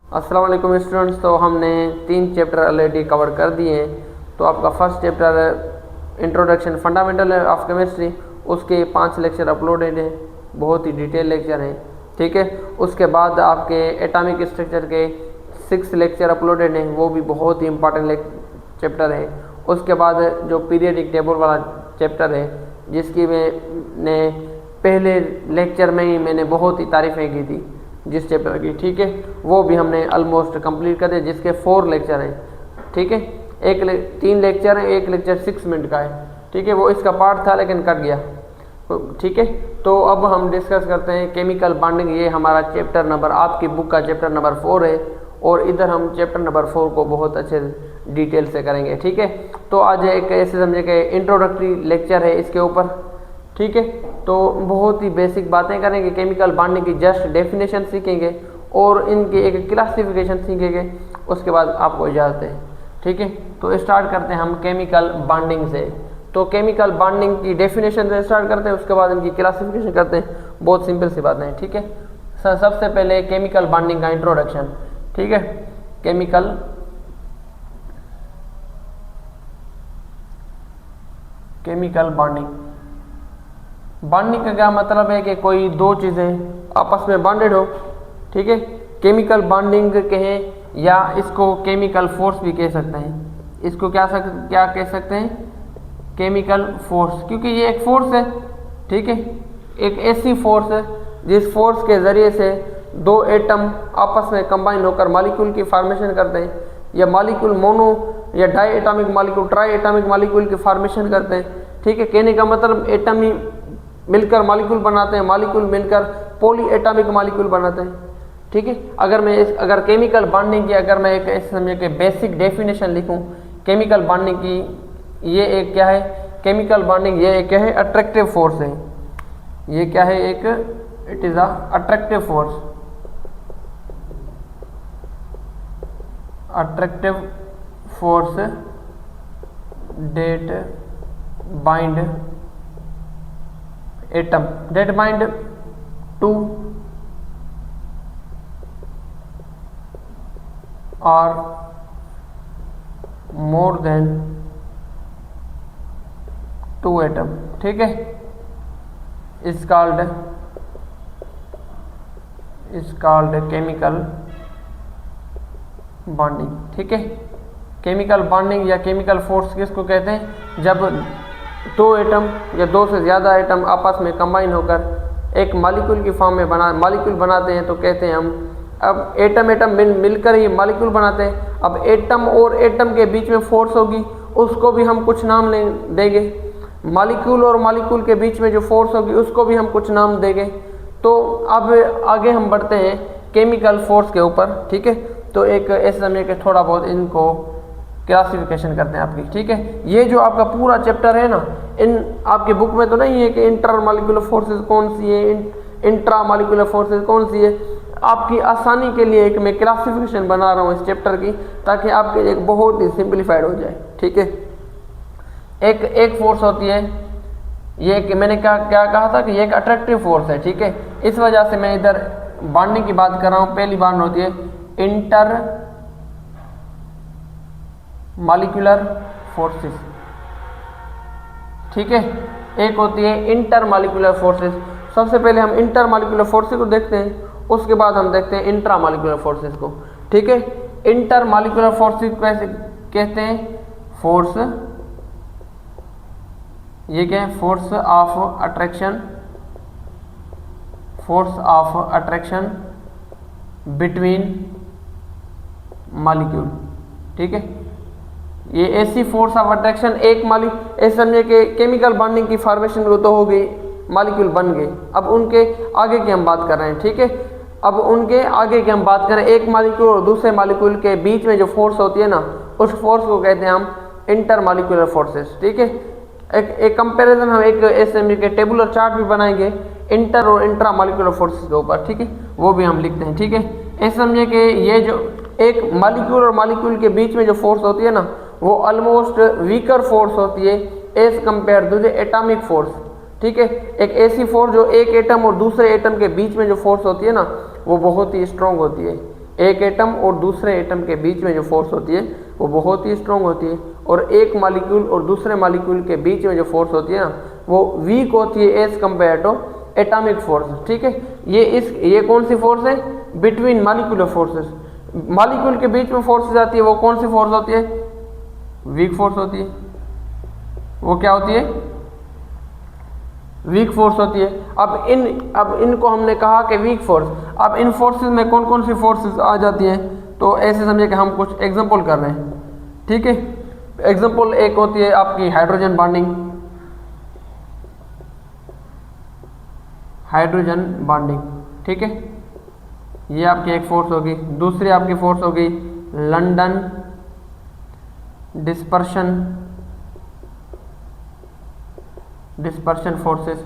अस्सलाम वालेकुम स्टूडेंट्स। तो हमने 3 चैप्टर ऑलरेडी कवर कर दिए हैं। तो आपका first chapter introduction fundamental of chemistry, उसके 5 लेक्चर अपलोडेड हैं, बहुत ही डिटेल लेक्चर हैं, ठीक है। उसके बाद आपके एटॉमिक स्ट्रक्चर के 6 लेक्चर अपलोडेड हैं, वो भी बहुत ही इंपॉर्टेंट चैप्टर है। उसके बाद जो पीरियडिक टेबल वाला चैप्टर है, जिसकी मैंने पहले लेक्चर में ही मैंने बहुत ही तारीफ़ें की थी जिस चैप्टर की, ठीक है, वो भी हमने ऑलमोस्ट कंप्लीट कर दिया, जिसके 4 लेक्चर हैं, ठीक है। 3 लेक्चर हैं, एक लेक्चर 6 मिनट का है, ठीक है। वो इसका पार्ट था लेकिन कट गया, ठीक है। तो अब हम डिस्कस करते हैं केमिकल बॉन्डिंग। ये हमारा चैप्टर नंबर, आपकी बुक का चैप्टर नंबर 4 है, और इधर हम चैप्टर नंबर 4 को बहुत अच्छे डिटेल से करेंगे, ठीक है। तो आज एक ऐसे समझे कि इंट्रोडक्टरी लेक्चर है इसके ऊपर, ठीक है। तो बहुत ही बेसिक बातें करेंगे, केमिकल बॉन्डिंग की जस्ट डेफिनेशन सीखेंगे और इनकी एक क्लासिफिकेशन सीखेंगे। उसके बाद आपको इजाज़त है, ठीक है। तो स्टार्ट करते हैं हम केमिकल बॉन्डिंग से। तो केमिकल बॉन्डिंग की डेफिनेशन से स्टार्ट करते हैं, उसके बाद इनकी क्लासिफिकेशन करते हैं। बहुत सिंपल सी बातें हैं, ठीक है। सबसे पहले केमिकल बॉन्डिंग का इंट्रोडक्शन, ठीक है। केमिकल बॉन्डिंग का क्या मतलब है कि कोई दो चीज़ें आपस में बॉन्डेड हो, ठीक है। केमिकल बॉन्डिंग कहें या इसको केमिकल फोर्स भी कह सकते हैं। इसको क्या कह सकते हैं? केमिकल फोर्स, क्योंकि ये एक फोर्स है, ठीक है। एक ऐसी फोर्स है जिस फोर्स के ज़रिए से 2 एटम आपस में कंबाइन होकर मॉलिक्यूल की फॉर्मेशन करते हैं, या मॉलिक्यूल मोनो या di atomic molecule, tri atomic molecule की फॉर्मेशन करते हैं, ठीक है। कहने का मतलब एटम ही मिलकर मॉलिक्यूल बनाते हैं, मॉलिक्यूल मिलकर पॉली एटॉमिक मॉलिक्यूल बनाते हैं, ठीक है। अगर केमिकल बॉन्डिंग की अगर मैं एक ऐसे समझे कि बेसिक डेफिनेशन लिखूं केमिकल बॉन्डिंग की, ये एक क्या है? केमिकल बॉन्डिंग ये एक क्या है? अट्रैक्टिव फोर्स है। ये क्या है? एक it is a attractive force, that bind atom, that bind two और मोर देन 2 एटम, ठीक है। इज कॉल्ड केमिकल बॉन्डिंग, ठीक है। केमिकल बॉन्डिंग या केमिकल फोर्स किसको कहते हैं? जब 2 एटम या 2 से ज़्यादा एटम आपस में कंबाइन होकर एक मॉलिक्यूल की फॉर्म में मॉलिक्यूल बनाते हैं, तो कहते हैं हम। अब एटम मिलकर ही मॉलिक्यूल बनाते हैं। अब एटम और एटम के बीच में फोर्स होगी, उसको भी हम कुछ नाम देंगे। मॉलिक्यूल और मॉलिक्यूल के बीच में जो फोर्स होगी उसको भी हम कुछ नाम देंगे। तो अब आगे हम बढ़ते हैं केमिकल फोर्स के ऊपर, ठीक है। तो एक ऐसे समझे कि थोड़ा बहुत इनको क्लासिफिकेशन करते हैं आपकी, ठीक है। ये जो आपका पूरा चैप्टर है ना, इन आपकी बुक में तो नहीं है कि इंटर मॉलिक्यूलर फोर्सेस कौन सी है, इंट्रा मॉलिक्यूलर फोर्सेस कौन सी है। आपकी आसानी के लिए एक मैं क्लासिफिकेशन बना रहा हूँ इस चैप्टर की, ताकि आपके लिए एक बहुत ही सिंप्लीफाइड हो जाए, ठीक है। एक फोर्स होती है, ये कि मैंने क्या कहा था कि ये एक अट्रैक्टिव फोर्स है, ठीक है। इस वजह से मैं इधर बॉन्डिंग की बात कर रहा हूँ। पहली बॉन्ड होती है इंटर मॉलिक्यूलर फोर्सेस, ठीक है। एक होती है इंटर मॉलिक्यूलर फोर्सेस। सबसे पहले हम इंटर मॉलिक्यूलर फोर्सेस को देखते हैं, उसके बाद हम देखते हैं इंट्रा मॉलिक्यूलर फोर्सेस को, ठीक है। इंटर मॉलिक्यूलर फोर्सेस कैसे कहते हैं? फोर्स, ये क्या है? Force of attraction between molecule, ठीक है। ये ऐसी फोर्स ऑफ अट्रैक्शन एक ऐसे समझे कि केमिकल बॉन्डिंग की फॉर्मेशन को तो हो गई, मॉलिक्यूल बन गए। अब उनके आगे की हम बात कर रहे हैं, ठीक है। अब उनके आगे की हम बात करें, एक मॉलिक्यूल और दूसरे मॉलिक्यूल के बीच में जो फोर्स होती है ना, उस फोर्स को कहते हैं हम इंटर मॉलिक्यूलर फोर्सेस, ठीक है। एक कंपैरिजन हम एक ऐसे के टेबुलर चार्ट भी बनाएंगे इंटर और इंट्रा मॉलिक्यूलर फोर्सेस के ऊपर, ठीक है। वो भी हम लिखते हैं, ठीक है। ऐसे समझे कि ये जो एक मॉलिक्यूल और मॉलिक्यूल के बीच में जो फोर्स होती है ना, वो ऑलमोस्ट वीकर फोर्स होती है as compare to the atomic force, ठीक है। एक ऐसी फोर्स जो एक एटम और दूसरे एटम के बीच में जो फोर्स होती है ना, वो बहुत ही स्ट्रांग होती है। एक एटम और दूसरे एटम के बीच में जो फोर्स होती है वो बहुत ही स्ट्रॉन्ग होती है, और एक मॉलिक्यूल और दूसरे मॉलिक्यूल के बीच में जो फोर्स होती है ना वो वीक होती है as compare to atomic force. ठीक है, ये कौन सी फोर्स है? Between molecular forces. मॉलिक्यूल के बीच में फोर्सेस आती है वो कौन सी फोर्स होती है? वीक फोर्स होती है। वो क्या होती है? वीक फोर्स होती है। अब इनको हमने कहा कि वीक फोर्स। अब इन फोर्सेस में कौन कौन सी फोर्सेस आ जाती हैं, तो ऐसे समझिए कि हम कुछ एग्जांपल कर रहे हैं। ठीक है, एग्जांपल एक होती है आपकी हाइड्रोजन बॉन्डिंग, हाइड्रोजन बॉन्डिंग। ठीक है, ये आपकी एक फोर्स होगी। दूसरी आपकी फोर्स होगी लंदन डिस्पर्शन फोर्सेस।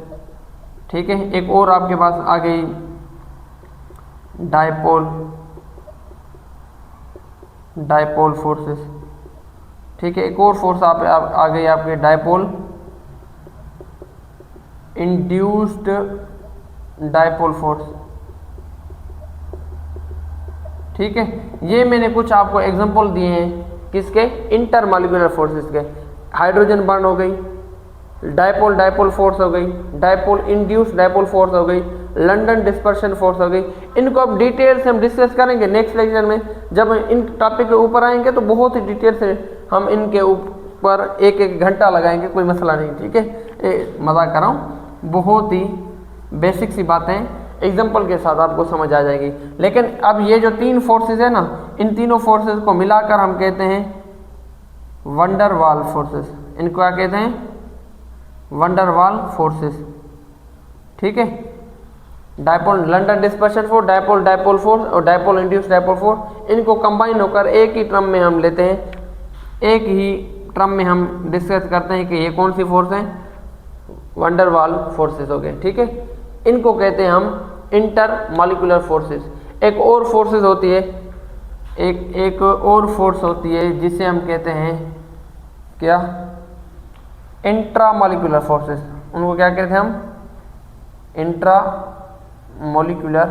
ठीक है, एक और आपके पास आ गई डायपोल फोर्सेस। ठीक है, एक और फोर्स आ गई आपके डायपोल, इंड्यूस्ड डायपोल फोर्स। ठीक है, ये मैंने कुछ आपको एग्जांपल दिए हैं किसके? इंटरमॉलिक्यूलर फोर्सेस के। हाइड्रोजन बॉन्ड हो गई, डायपोल फोर्स हो गई, डायपोल इंड्यूस्ड डायपोल फोर्स हो गई, लंदन डिस्पर्शन फोर्स हो गई। इनको अब डिटेल से हम डिस्कस करेंगे नेक्स्ट लेक्चर में। जब इन टॉपिक के ऊपर आएंगे तो बहुत ही डिटेल से हम इनके ऊपर एक एक घंटा लगाएंगे, कोई मसला नहीं। ठीक है, मजाक कर रहा हूँ, बहुत ही बेसिक सी बातें एग्जाम्पल के साथ आपको समझ आ जाएगी। लेकिन अब ये जो तीन फोर्सेस है ना, इन तीनों फोर्सेस को मिलाकर हम कहते हैं वंडर वाल फोर्सेस। इनको क्या कहते हैं? वंडर वाल फोर्सेस। ठीक है, dipole London dispersion force, dipole force और डायपोल इंड्यूस्ड डायपोल फोर्स, इनको कंबाइन होकर एक ही टर्म में हम लेते हैं, एक ही टर्म में हम डिस्कस करते हैं कि ये कौन सी फोर्स है? वंडर वाल फोर्सेस हो गए। ठीक है, इनको कहते हैं हम इंटर मॉलिक्यूलर फोर्सेस। एक और फोर्सेस होती है, एक और फोर्स होती है जिसे हम कहते हैं क्या? Intra molecular forces. उनको क्या कहते हैं हम? Intra molecular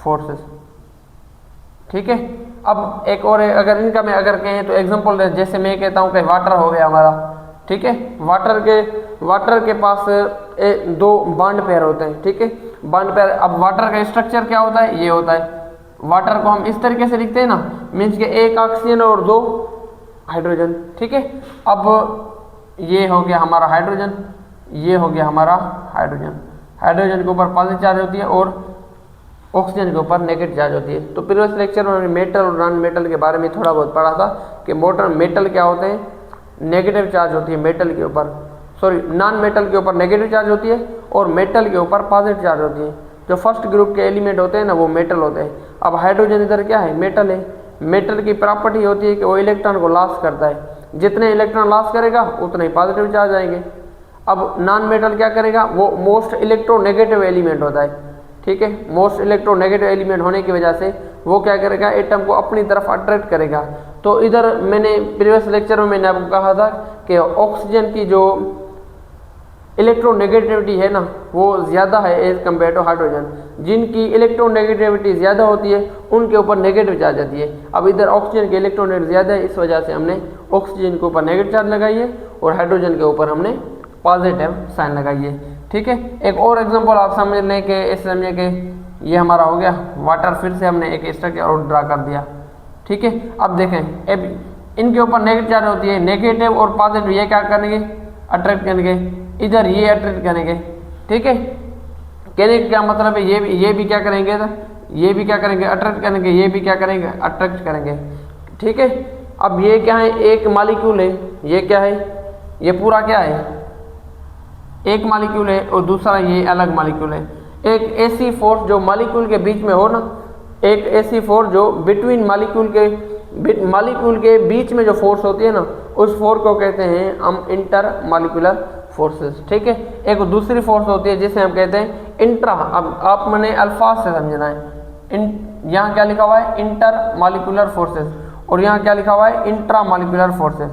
forces. ठीक है, अब एक और अगर इनका मैं अगर कहें तो एग्जांपल, जैसे मैं कहता हूं कि वाटर हो गया हमारा। ठीक है, वाटर के पास दो बॉन्ड पेयर होते हैं। ठीक है, बॉन्ड पेयर। अब वाटर का स्ट्रक्चर क्या होता है? ये होता है। वाटर को हम इस तरीके से लिखते हैं ना, मीन्स के एक ऑक्सीजन और दो हाइड्रोजन। ठीक है, अब ये हो गया हमारा हाइड्रोजन, ये हो गया हमारा हाइड्रोजन। हाइड्रोजन के ऊपर पॉजिटिव चार्ज होती है और ऑक्सीजन के ऊपर नेगेटिव चार्ज होती है। तो प्रीवियस लेक्चर में मेटल और नॉन मेटल के बारे में थोड़ा बहुत पढ़ा था कि मेटल क्या होते हैं? नेगेटिव चार्ज होती है मेटल के ऊपर, सॉरी नॉन मेटल के ऊपर नेगेटिव चार्ज होती है और मेटल के ऊपर पॉजिटिव चार्ज होती है। जो फर्स्ट ग्रुप के एलिमेंट होते हैं ना वो मेटल होते हैं। अब हाइड्रोजन इधर क्या है? मेटल है। मेटल की प्रॉपर्टी होती है कि वो इलेक्ट्रॉन को लॉस करता है, जितने इलेक्ट्रॉन लॉस करेगा उतने ही पॉजिटिव चार्ज आएंगे। अब नॉन मेटल क्या करेगा? वो मोस्ट इलेक्ट्रोनेगेटिव एलिमेंट होता है। ठीक है, मोस्ट इलेक्ट्रोनेगेटिव एलिमेंट होने की वजह से वो क्या करेगा? एटम को अपनी तरफ अट्रैक्ट करेगा। तो इधर मैंने प्रीवियस लेक्चर में मैंने आपको कहा था कि ऑक्सीजन की जो इलेक्ट्रोनेगेटिविटी है ना वो ज़्यादा है एज कम्पेयर टू हाइड्रोजन। जिनकी इलेक्ट्रोनेगेटिविटी ज़्यादा होती है उनके ऊपर नेगेटिव चार्ज आती है। अब इधर ऑक्सीजन की इलेक्ट्रोनेगेटिव ज़्यादा है, इस वजह से हमने ऑक्सीजन के ऊपर नेगेटिव चार्ज लगाई है और हाइड्रोजन के ऊपर हमने पॉजिटिव साइन लगाई है। ठीक है, एक और एग्जांपल आप समझ लें कि इस समझे कि ये हमारा हो गया वाटर, फिर से हमने एक स्ट्रक्चर और ड्रा कर दिया। ठीक है, अब देखें, अब इनके ऊपर नेगेटिव चार्ज होती है, नेगेटिव और पॉजिटिव ये क्या करेंगे? अट्रैक्ट करेंगे, इधर ये अट्रैक्ट करेंगे। ठीक है, कहने का क्या मतलब है? ये भी क्या करेंगे? ये भी क्या करेंगे? अट्रैक्ट करेंगे। ये भी क्या करेंगे? अट्रैक्ट करेंगे। ठीक है, अब ये क्या है? एक मॉलिक्यूल है। ये क्या है? ये पूरा क्या है? एक मॉलिक्यूल है और दूसरा ये अलग मॉलिक्यूल है। एक ऐसी फोर्स जो मॉलिक्यूल के बीच में हो ना, एक ऐसी फोर्स जो बिटवीन मॉलिक्यूल के बीच में जो फोर्स होती है ना, उस फोर्स को कहते हैं हम इंटर मॉलिक्यूलर फोर्सेस। ठीक है, एक दूसरी फोर्स होती है जिसे हम कहते हैं इंट्रा। अब आप मैंने अल्फाज से समझना है। यहाँ क्या लिखा हुआ है? इंटर मॉलिक्यूलर फोर्सेस, और यहाँ क्या लिखा हुआ है? Intra molecular forces.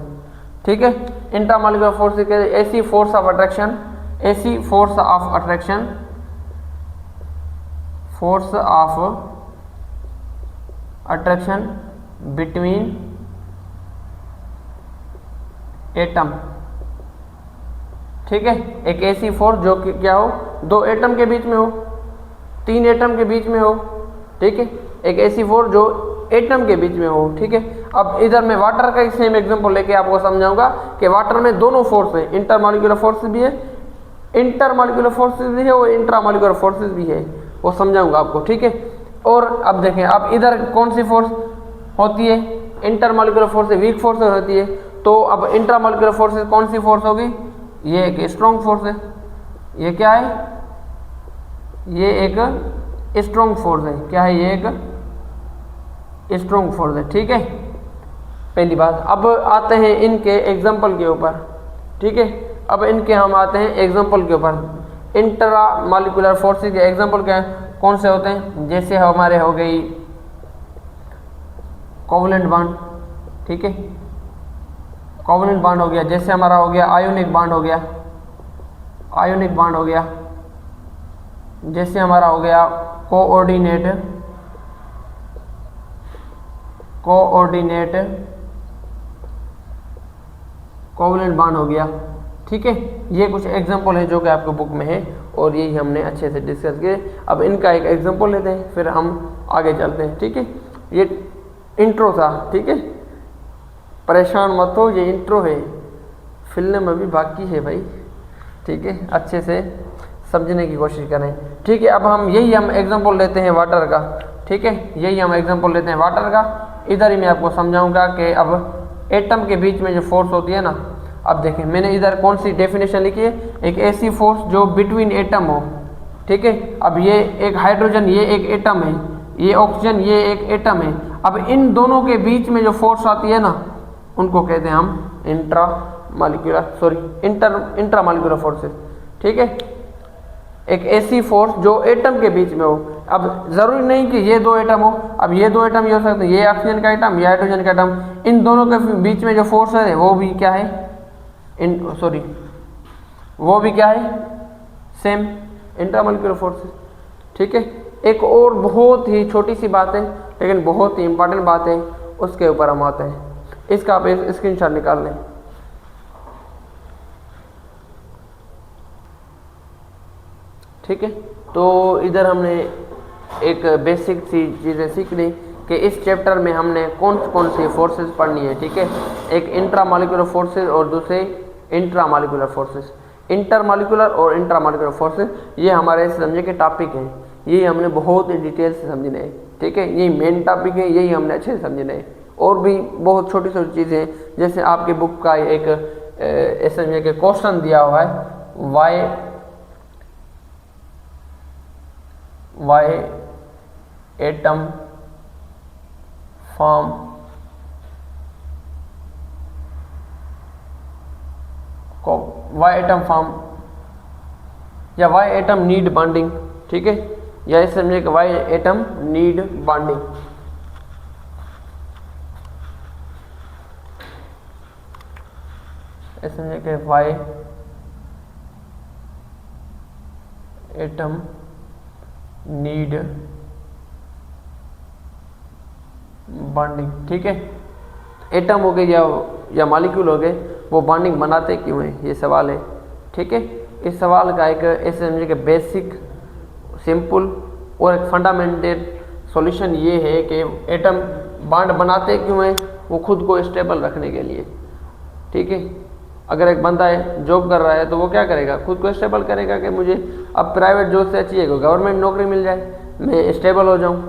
ठीक है, इंट्रा मॉलिक्यूलर फोर्सेस के ऐसी फोर्स ऑफ अट्रैक्शन, ऐसी force of attraction, force of attraction between atom, ठीक है। एक ऐसी फोर्स जो कि क्या हो, दो एटम के बीच में हो, तीन एटम के बीच में हो, ठीक है। एक ऐसी फोर्स जो एटम के बीच में हो, ठीक है। अब इधर मैं वाटर का सेम एग्जांपल लेके आपको समझाऊंगा कि वाटर में दोनों फोर्स है, इंटरमॉलिक्यूलर फोर्सेस भी है, इंटरमॉलिक्यूलर फोर्सेस भी है और इंट्रामॉलिक्यूलर फोर्सेस भी है, वो समझाऊंगा आपको, ठीक है। और अब देखें, अब इधर कौन सी फोर्स होती है, इंटरमॉलिक्यूलर फोर्स वीक फोर्स होती है, तो अब इंट्रामॉलिक्यूलर फोर्सेस कौन सी फोर्स होगी, ये एक स्ट्रॉन्ग फोर्स है, ये क्या है, ये एक स्ट्रॉन्ग फोर्स है, क्या है, ये एक स्ट्रॉन्ग फोर्स है, ठीक है। पहली बात, अब आते हैं इनके एग्जांपल के ऊपर, ठीक है। अब इनके हम आते हैं एग्जांपल के ऊपर। इंट्रा मॉलिक्यूलर फोर्सेस के एग्जांपल क्या है, कौन से होते हैं, जैसे हमारे हो गई कोवलेंट बॉन्ड, ठीक है, कोवलेंट बॉन्ड हो गया, जैसे हमारा हो गया आयोनिक बॉन्ड हो गया, आयोनिक बॉन्ड हो गया, जैसे हमारा हो गया कोऑर्डिनेट कोवलेंट बॉन्ड हो गया, ठीक है। ये कुछ एग्जांपल है जो कि आपके बुक में है और यही हमने अच्छे से डिस्कस किए। अब इनका एक एग्जांपल लेते हैं, फिर हम आगे चलते हैं, ठीक है। ये इंट्रो था, ठीक है, परेशान मत हो, ये इंट्रो है, फिल्म अभी बाकी है भाई, ठीक है। अच्छे से समझने की कोशिश करें, ठीक है। अब हम एग्जांपल लेते हैं वाटर का, ठीक है, यही हम एग्जांपल लेते हैं वाटर का। इधर ही मैं आपको समझाऊंगा कि अब एटम के बीच में जो फोर्स होती है ना, अब देखें मैंने इधर कौन सी डेफिनेशन लिखी है, एक ऐसी फोर्स जो बिटवीन एटम हो, ठीक है। अब ये एक हाइड्रोजन, ये एक एटम है, ये ऑक्सीजन, ये एक एटम है। अब इन दोनों के बीच में जो फोर्स आती है ना, उनको कहते हैं हम इंट्रामॉलिक्यूलर फोर्सेस, ठीक है। एक ऐसी फोर्स जो एटम के बीच में हो, अब जरूरी नहीं कि ये दो एटम हो, अब ये दो एटम ये हो सकते हैं, ये ऑक्सीजन का एटम, ये हाइड्रोजन का एटम, इन दोनों के बीच में जो फोर्स है वो भी क्या है, वो भी क्या है, सेम इंट्रामॉलिक्यूलर फोर्सेस, ठीक है। एक और बहुत ही छोटी सी बात है लेकिन बहुत ही इंपॉर्टेंट बात है, उसके ऊपर हम आते हैं, इसका आप एक स्क्रीनशॉट निकाल लें, ठीक है। तो इधर हमने एक बेसिक सी चीज़ें सीख ली कि इस चैप्टर में हमने कौन कौन सी फोर्सेस पढ़नी है, ठीक है। एक इंट्रामॉलिक्यूलर फोर्सेस और दूसरे इंट्रामॉलिक्यूलर फोर्सेस, इंटरमॉलिक्यूलर और इंट्रामॉलिक्यूलर फोर्सेस, ये हमारे समझने के टॉपिक हैं, ये हमने बहुत ही डिटेल से समझने हैं, ठीक है। यही मेन टॉपिक है, यही हमने अच्छे से समझने हैं। और भी बहुत छोटी छोटी चीज़ें हैं, जैसे आपकी बुक का एक ऐसे के क्वेश्चन दिया हुआ है, Y atom form Y atom form या वाई एटम नीड बॉन्डिंग, ठीक है, या इस समझे कि वाई एटम नीड बॉन्डिंग, इस समझे कि वाई एटम नीड बॉन्डिंग, ठीक है। एटम हो गए या मॉलिक्यूल हो गए, वो बॉन्डिंग बनाते क्यों हैं, ये सवाल है, ठीक है। इस सवाल का एक ऐसे समझे कि बेसिक, सिंपल और एक फंडामेंटल सॉल्यूशन ये है कि एटम बॉन्ड बनाते क्यों हैं, वो खुद को स्टेबल रखने के लिए, ठीक है। अगर एक बंदा है जॉब कर रहा है तो वो क्या करेगा, खुद को स्टेबल करेगा कि मुझे अब प्राइवेट जॉब से अच्छी है गवर्नमेंट नौकरी मिल जाए, मैं स्टेबल हो जाऊं।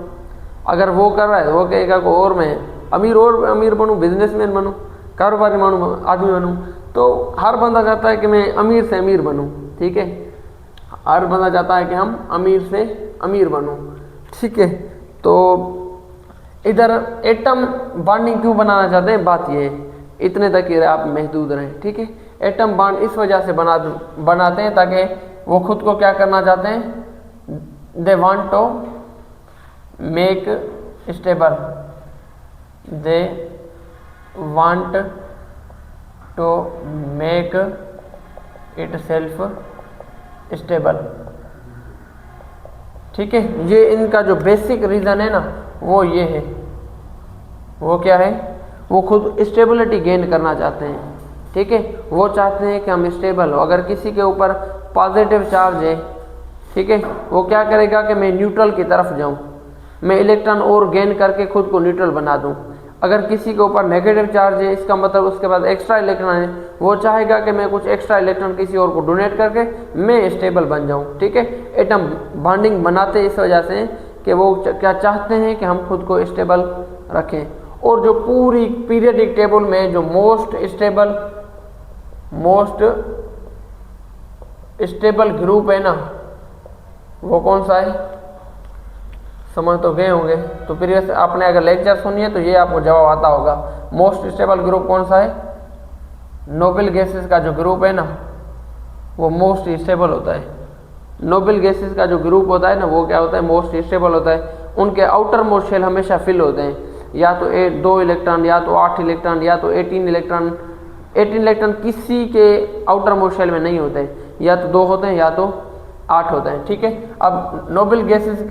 अगर वो कर रहा है तो वो कहेगा कि और मैं अमीर बनूं, बिजनेसमैन बनूं, कारोबारी आदमी बनूं। तो हर बंदा चाहता है कि मैं अमीर से अमीर बनूं, ठीक है, हर बंदा चाहता है कि हम अमीर से अमीर बनूं, ठीक है। तो इधर एटम बॉन्डिंग क्यों बनाना चाहते हैं, बात ये है, इतने तक ही आप महदूद रहें, ठीक है। एटम बॉन्ड इस वजह से बनाते हैं ताकि वो खुद को क्या करना चाहते हैं, they want to make stable, they want to make itself stable, ठीक है। ये इनका जो बेसिक रीज़न है ना वो ये है, वो क्या है, वो खुद स्टेबिलिटी गेन करना चाहते हैं, ठीक है। वो चाहते हैं कि हम स्टेबल हो। अगर किसी के ऊपर पॉजिटिव चार्ज है, ठीक है, वो क्या करेगा कि मैं न्यूट्रल की तरफ जाऊं, मैं इलेक्ट्रॉन और गेन करके खुद को न्यूट्रल बना दूं। अगर किसी के ऊपर नेगेटिव चार्ज है, इसका मतलब उसके पास एक्स्ट्रा इलेक्ट्रॉन है, वो चाहेगा कि मैं कुछ एक्स्ट्रा इलेक्ट्रॉन किसी और को डोनेट करके मैं स्टेबल बन जाऊं, ठीक है। एटम बॉन्डिंग बनाते इस वजह से कि वो क्या चाहते हैं कि हम खुद को स्टेबल रखें। और जो पूरी पीरियडिक टेबल में जो मोस्ट स्टेबल ग्रुप है ना, वो कौन सा है, समझ तो गए होंगे। तो प्रीवियस आपने अगर लेक्चर सुनिए तो ये आपको जवाब आता होगा। मोस्ट स्टेबल ग्रुप कौन सा है, नोबल गैसेस का जो ग्रुप है ना वो मोस्ट स्टेबल होता है। नोबल गैसेस का जो ग्रुप होता है ना वो क्या होता है, मोस्ट स्टेबल होता है। उनके आउटर मोस्ट शेल हमेशा फिल होते हैं, या तो 2 इलेक्ट्रॉन, या तो 8 इलेक्ट्रॉन, या तो 18 इलेक्ट्रॉन। 18 इलेक्ट्रॉन किसी के आउटर मोस्ट शेल में नहीं होते हैं, या तो 2 होते हैं या तो 8 होते हैं, ठीक है। अब नोबल गैसेस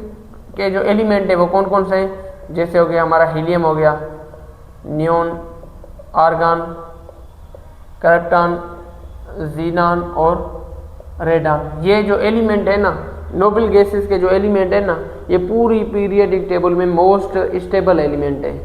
के जो एलिमेंट है वो कौन कौन से हैं, जैसे हो गया हमारा हीलियम हो गया, नियोन, आर्गन, क्रिप्टॉन, जीनान और रेडान। ये जो एलिमेंट है ना, नोबल गैसेस के जो एलिमेंट है ना, ये पूरी पीरियडिक टेबल में मोस्ट स्टेबल एलिमेंट है।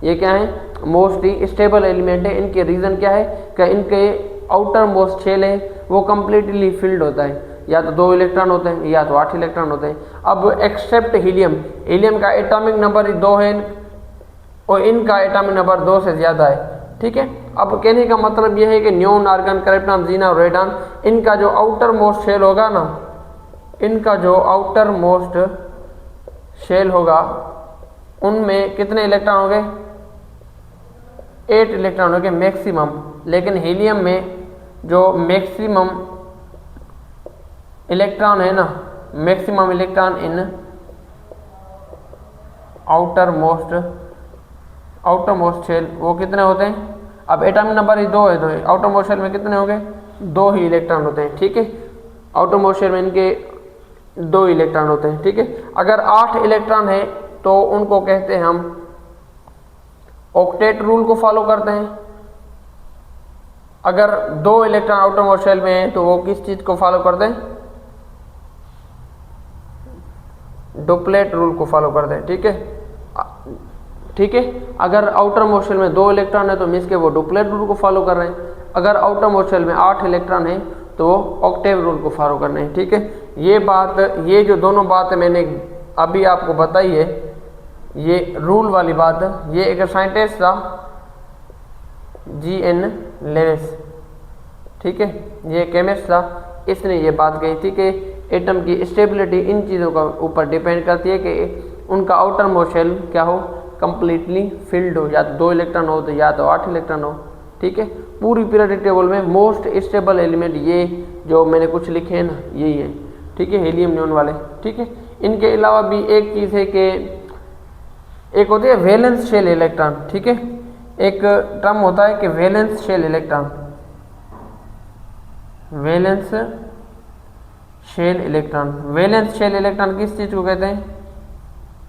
ये क्या है, मोस्ट स्टेबल एलिमेंट है। इनके रीज़न क्या है कि इनके आउटर मोस्ट शेल है वो कम्प्लीटली फिल्ड होता है, या तो 2 इलेक्ट्रॉन होते हैं या तो 8 इलेक्ट्रॉन होते हैं। अब एक्सेप्ट हीलियम, हीलियम का एटॉमिक नंबर 2 है और इनका एटॉमिक नंबर 2 से ज़्यादा है, ठीक है। अब कहने का मतलब यह है कि नियोन, आर्गन, क्रिप्टॉन, जीना और रेडान, इनका जो आउटर मोस्ट शेल होगा ना, इनका जो आउटर मोस्ट शेल होगा उनमें कितने इलेक्ट्रॉन हो गए, 8 इलेक्ट्रॉन हो गए मैक्सिमम। लेकिन हीलियम में जो मैक्सिमम इलेक्ट्रॉन है ना, maximum electron in outermost shell वो कितने होते हैं। अब एटॉमिक नंबर 2 है, तो आउटर मोस्ट शेल में कितने हो गए, 2 ही इलेक्ट्रॉन होते हैं, ठीक है। आउटर मोस्ट शेल में इनके 2 इलेक्ट्रॉन होते हैं, ठीक है। अगर 8 इलेक्ट्रॉन है तो उनको कहते हैं हम ऑक्टेट रूल को फॉलो करते हैं। अगर 2 इलेक्ट्रॉन आउटर मोस्ट शेल में है तो वो किस चीज को फॉलो करते हैं, डुप्लेट रूल को फॉलो करते हैं, ठीक है, ठीक है। अगर आउटर मोस्ट शेल में 2 इलेक्ट्रॉन है तो मीन्स के वो डुप्लेट रूल को फॉलो कर रहे हैं। अगर आउटर मोस्ट शेल में 8 इलेक्ट्रॉन है तो वो ऑक्टेव रूल को फॉलो करने हैं, ठीक है। ये जो दोनों बातें मैंने अभी आपको बताई है, ये रूल वाली बात, ये एक साइंटिस्ट था G.N. लेविस, ठीक है, ये केमिस्ट था, इसने ये बात कही थी कि एटम की स्टेबिलिटी इन चीज़ों का ऊपर डिपेंड करती है कि उनका आउटर मोस्ट शेल क्या हो, कंप्लीटली फिल्ड हो, या तो 2 इलेक्ट्रॉन हो तो या तो 8 इलेक्ट्रॉन हो, ठीक है। पूरी पीरियोडिक टेबल में मोस्ट स्टेबल एलिमेंट ये जो मैंने कुछ लिखे हैं ना, यही है, ठीक है, हीलियम नियोन वाले, ठीक है। इनके अलावा भी एक चीज़ है कि एक होती है वैलेंस शेल इलेक्ट्रॉन, ठीक है। एक टर्म होता है कि valence shell electron, valence shell electron. Valence shell electron किस चीज़ को कहते हैं,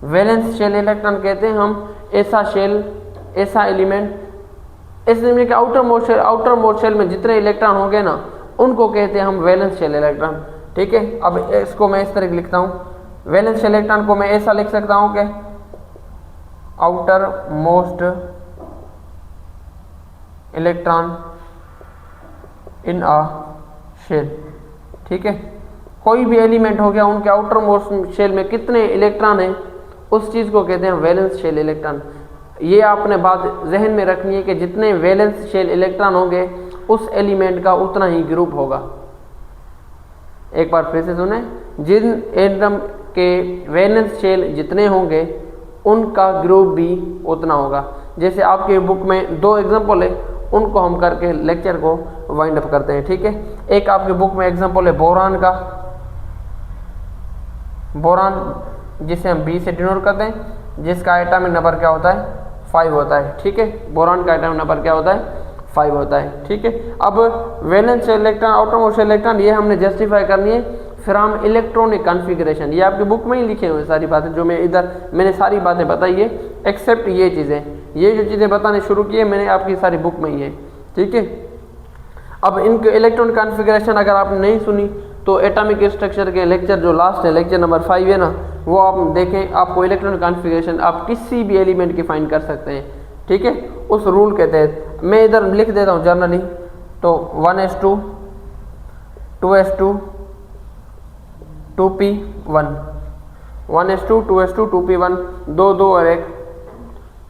वैलेंस शेल इलेक्ट्रॉन कहते हैं हम ऐसा शेल, ऐसा एलिमेंट, इस एलिमेंट के आउटर मोस्ट शेल में जितने इलेक्ट्रॉन होंगे ना उनको कहते हैं हम वैलेंस शेल इलेक्ट्रॉन, ठीक है। अब इसको मैं इस तरह लिखता हूँ, वैलेंस शेल इलेक्ट्रॉन को मैं ऐसा लिख सकता हूँ कि outermost electron in a shell, ठीक है। कोई भी एलिमेंट हो गया, उनके आउटर मोस्ट शेल में कितने इलेक्ट्रॉन हैं उस चीज़ को कहते हैं वैलेंस शेल इलेक्ट्रॉन। ये आपने बात जहन में रखनी है कि जितने वैलेंस शेल इलेक्ट्रॉन होंगे उस एलिमेंट का उतना ही ग्रुप होगा। एक बार फिर से सुने, जिन एटम के वैलेंस शेल जितने होंगे उनका ग्रुप भी उतना होगा। जैसे आपके बुक में 2 एग्जाम्पल है, उनको हम करके लेक्चर को वाइंड अप करते हैं, ठीक है। एक आपके बुक में एग्जाम्पल है बोरान का, बोरान जिसे हम B से डिनोट करते हैं, जिसका एटॉमिक नंबर क्या होता है, 5 होता है, ठीक है। बोरान का एटॉमिक नंबर क्या होता है, 5 होता है, ठीक है। अब valence electron, outer most electron, ये हमने जस्टिफाई करनी है फ्रॉम इलेक्ट्रॉनिक कॉन्फ़िगरेशन। ये आपकी बुक में ही लिखे हुए सारी बातें, जो मैं इधर मैंने सारी बातें बताई है, एक्सेप्ट ये चीज़ें, ये जो चीज़ें बताने शुरू की है मैंने आपकी सारी बुक में ही है, ठीक है। अब इनके इलेक्ट्रॉनिक कॉन्फ़िगरेशन अगर आपने नहीं सुनी तो एटॉमिक स्ट्रक्चर के लेक्चर जो लास्ट है, लेक्चर नंबर 5 है ना, वो आप देखें, आपको इलेक्ट्रॉनिक कॉन्फ़िगरेशन आप किसी भी एलिमेंट की फाइंड कर सकते हैं, ठीक है, उस रूल के तहत। मैं इधर लिख देता हूँ जर्नली, तो 1s2 2s2 2p1, 1s2 2s2 2p1, 2 2 और 1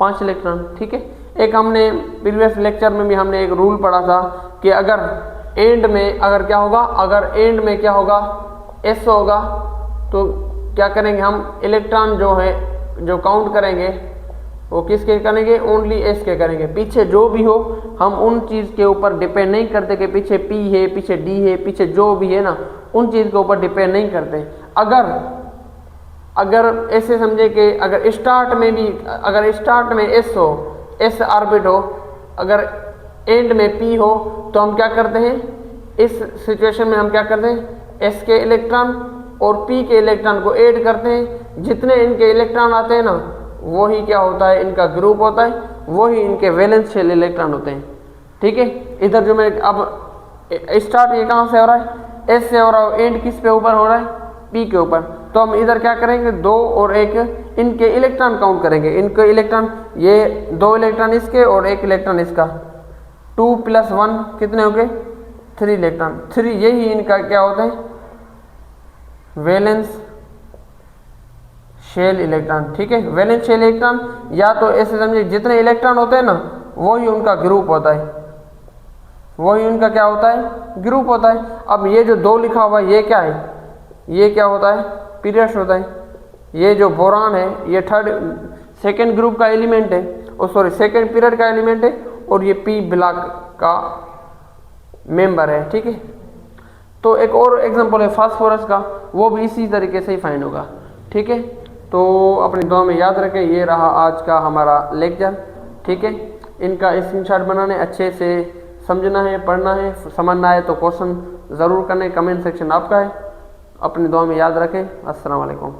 5 इलेक्ट्रॉन, ठीक है। एक हमने प्रीवियस लेक्चर में भी हमने एक रूल पढ़ा था कि अगर एंड में अगर क्या होगा, अगर एंड में क्या होगा, s होगा, तो क्या करेंगे हम, इलेक्ट्रॉन जो है जो काउंट करेंगे वो किसके करेंगे, ओनली s के करेंगे। पीछे जो भी हो हम उन चीज़ के ऊपर डिपेंड नहीं करते कि पीछे p है, पीछे d है, पीछे जो भी है ना, उन चीज़ के ऊपर डिपेंड नहीं करते। अगर ऐसे समझे कि अगर स्टार्ट में भी, अगर स्टार्ट में s हो, s ऑर्बिट हो, अगर एंड में p हो, तो हम क्या करते हैं, इस सिचुएशन में हम क्या करते हैं, s के इलेक्ट्रॉन और p के इलेक्ट्रॉन को ऐड करते हैं। जितने इनके इलेक्ट्रॉन आते हैं ना, वही क्या होता है, इनका ग्रुप होता है, वही इनके वैलेंस शेल इलेक्ट्रॉन होते हैं, ठीक है। इधर जो मैं अब स्टार्ट ये कहाँ से हो रहा है, s से हो रहा है, एंड किस पे ऊपर हो रहा है, p के ऊपर। तो हम इधर क्या करेंगे, 2 और 1 इनके इलेक्ट्रॉन काउंट करेंगे। इनके इलेक्ट्रॉन, ये 2 इलेक्ट्रॉन इसके और 1 इलेक्ट्रॉन इसका, 2 + 1 कितने हो गए, 3 इलेक्ट्रॉन, 3 यही इनका क्या होता है, वैलेंस शेल इलेक्ट्रॉन, ठीक है। वैलेंस शेल इलेक्ट्रॉन, या तो ऐसे समझिए जितने इलेक्ट्रॉन होते हैं ना, वही उनका ग्रुप होता है, वही उनका क्या होता है, ग्रुप होता है। अब ये जो 2 लिखा हुआ है, ये क्या है, ये क्या होता है, पीरियड्स होता है। ये जो बोरान है, ये सेकेंड ग्रुप का एलिमेंट है, सेकेंड पीरियड का एलिमेंट है, और ये p ब्लॉक का मेंबर है, ठीक है। तो एक और एग्जांपल है फास्फोरस का, वो भी इसी तरीके से ही फाइंड होगा, ठीक है। तो अपनी दुआ में याद रखें, ये रहा आज का हमारा लेक्चर, ठीक है। इनका स्क्रीनशॉट बनाने, अच्छे से समझना है, पढ़ना है, समझना है तो क्वेश्चन ज़रूर करने, कमेंट सेक्शन आपका है। अपनी दुआ में याद रखें। अस्सलाम वालेकुम।